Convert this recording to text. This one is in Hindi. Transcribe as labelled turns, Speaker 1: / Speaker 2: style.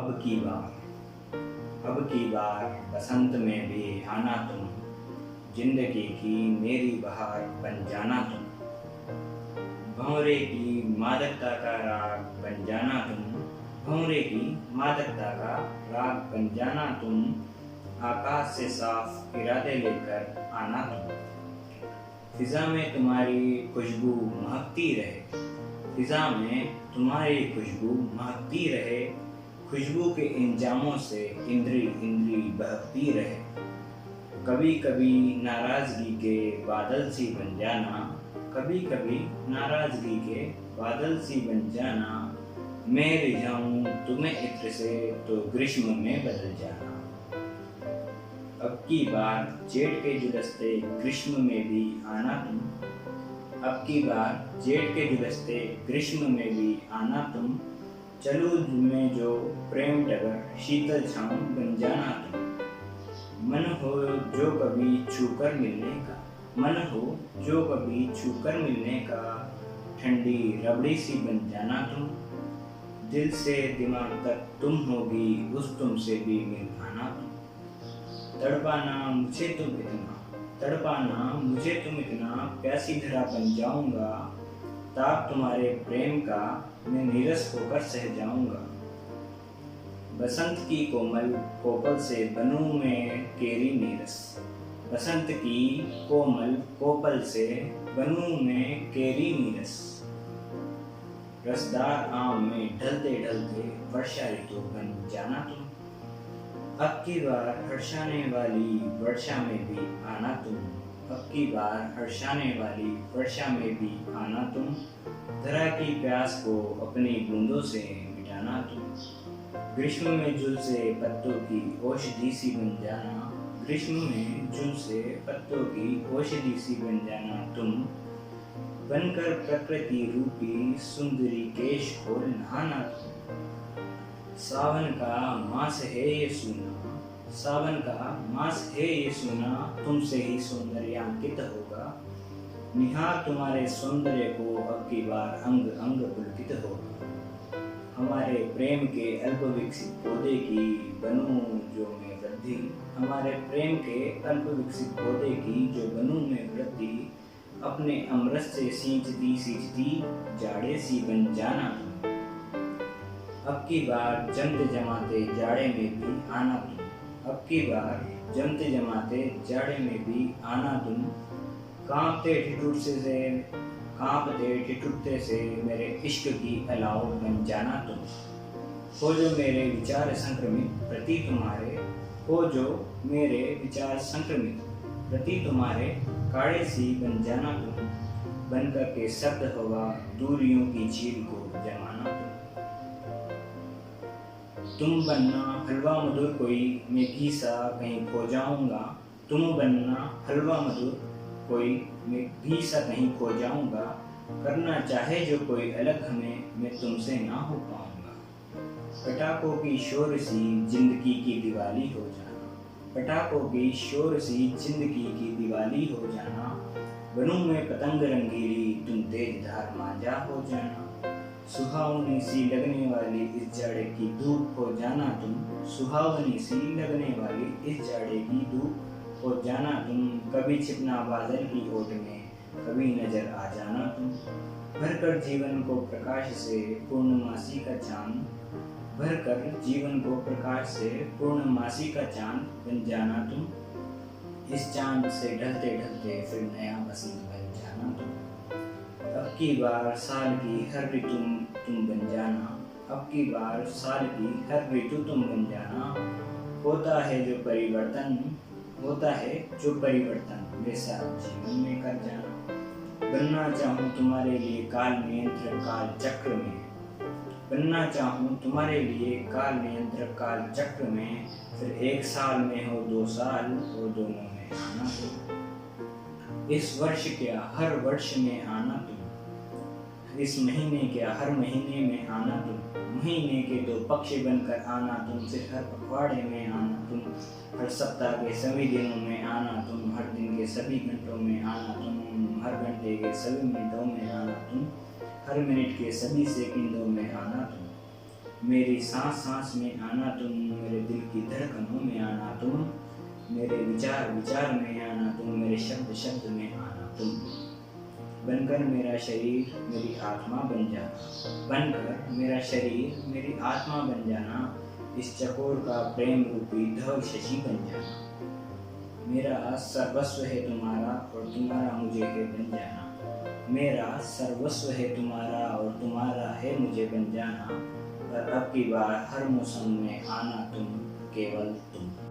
Speaker 1: अब की बार बसंत में भी आना तुम, जिंदगी की मेरी बहार बन जाना तुम। भंवरे की मादकता का राग बन जाना तुम, भंवरे की मादकता का राग बन जाना तुम। आकाश से साफ इरादे लेकर आना तुम। फिजा में तुम्हारी खुशबू महकती रहे, फिजा में तुम्हारी खुशबू महकती रहे। खुशबू के इंजामों से इंद्री इंद्री बहकती रहे। कभी कभी नाराजगी के बादल सी बन जाना, कभी कभी नाराजगी के बादल सी बन जाना। मैं रिझाऊं तुम्हें इत्र से तो ग्रीष्म में बदल जाना। अब की बार जेठ के जुलस्ते ग्रीष्म में भी आना तुम, अब की बार जेठ के जुलस्ते ग्रीष्म में भी आना तुम। चलो में जो प्रेम डगर शीतल छाँव बन जाना तुम। मन हो जो कभी छूकर मिलने का, मन हो जो कभी छूकर मिलने का। ठंडी रबड़ी सी बन जाना तुम। दिल से दिमाग तक तुम होगी, उस तुमसे भी मिल पाना तुम। तड़पाना मुझे तुम इतना, तड़पाना मुझे तुम इतना। प्यासी धरा बन जाऊंगा, ताप तुम्हारे प्रेम का मैं नीरस होकर सह जाऊंगा। बसंत की कोमल कोपल से बनूं मैं केरी नीरस, बसंत की कोमल कोपल से बनूं मैं केरी नीरस। रसदार आम में ढलते ढलते वर्षा ऋतु बन जाना तुम। अब की बार हर्षाने वाली वर्षा में भी आना तुम, अब की बार हर्षाने वाली वर्षा में भी आना तुम। धरा की प्यास को अपनी बूंदों से मिटाना तुम। ग्रीष्म में झुल से पत्तों की औषधि सी बन जाना, ग्रीष्म में झुल से पत्तों की औषधि सी बन जाना तुम। बनकर प्रकृति रूपी सुंदरी केश खोल नहाना तुम। सावन का मास है ये सुना, सावन का मास है ये सुना। तुमसे ही सौंदर्यांकित होगा, निहार तुम्हारे सौंदर्य को अब की बार अंग अंग पुलकित होगा। हमारे प्रेम के अल्प विकसित पौधे की बनूं जो मैं वृद्धि, हमारे प्रेम के अल्प विकसित पौधे की जो बनूं मैं वृद्धि। अपने अमृत से सींचती सींचती जाड़े सी बन जाना तुम। अब की बार जमते जमाते जाड़े में भी आना तुम, अब की बार जमते जमाते जाड़े में भी आना तुम। कांपते ठिठुरते से मेरे इश्क की अलाव बन जाना तुम। हो जो मेरे विचार संक्रमित प्रति तुम्हारे, हो जो मेरे विचार संक्रमित प्रति तुम्हारे। काढ़े सी बन जाना तुम। बनकर के शब्द हवा दूरियों की झील को जमाना तुम। तुम बनना हलवा मधुर कोई मैं घी सा कहीं खो जाऊंगा, तुम बनना हलवा मधुर कोई मैं घी सा कहीं खो जाऊंगा। करना चाहे जो कोई अलग हमें मैं तुमसे ना हो पाऊंगा। पटाखों की शोर सी जिंदगी की दिवाली हो जाना, पटाखों की शोर सी जिंदगी की दिवाली हो जाना। बनूं मैं पतंग रंगीली तुम तेज धार मांझा हो जाना। सुहावनी सी लगने वाली इस जाड़े की धूप हो जाना तुम, सुहावनी सी लगने वाली इस जाड़े की धूप हो जाना तुम। कभी छिपना बादल की ओट में, कभी नजर आ जाना तुम। भरकर जीवन को प्रकाश से पूर्णमासी का चांद, भरकर जीवन को प्रकाश से पूर्णमासी का चांद बन जाना तुम। इस चांद से ढलते ढलते फिर नया बसंत बन जाना तुम। अब की बार साल की हर ऋतु तुम बन जाना, अब की बार साल की हर ऋतु तुम बन जाना। होता है जो परिवर्तन, होता है जो परिवर्तन वैसा जीवन में कर जाना। बनना चाहूँ तुम्हारे लिए काल नियंत्रक काल चक्र में, बनना चाहूँ तुम्हारे लिए काल नियंत्रक काल चक्र में। फिर एक साल में हो 2 साल, हो दोनों में आना तुम। इस वर्ष क्या हर वर्ष में आना तुम, इस महीने क्या हर महीने में आना तुम। महीने के 2 पक्ष बनकर आना तुम। फिर हर पखवाड़े में आना तुम, हर सप्ताह के सभी दिनों में आना तुम। हर दिन के सभी घंटों में आना तुम, हर घंटे के सभी मिनटों में आना तुम। हर मिनट के सभी सेकंडों में आना तुम। मेरी सांस सांस में आना तुम, मेरे दिल की धड़कनों में आना तुम, मेरे विचार विचार में आना तुम, मेरे शब्द शब्द में आना तुम। बनकर मेरा शरीर मेरी आत्मा बन जाना, बनकर मेरा शरीर मेरी आत्मा बन जाना, इस चकोर का प्रेम रूपी धव शशि बन जाना। मेरा सर्वस्व है तुम्हारा और तुम्हारा मुझे है बन जाना, मेरा सर्वस्व है तुम्हारा और तुम्हारा है मुझे बन जाना। पर अब की बार हर मौसम में आना तुम, केवल तुम।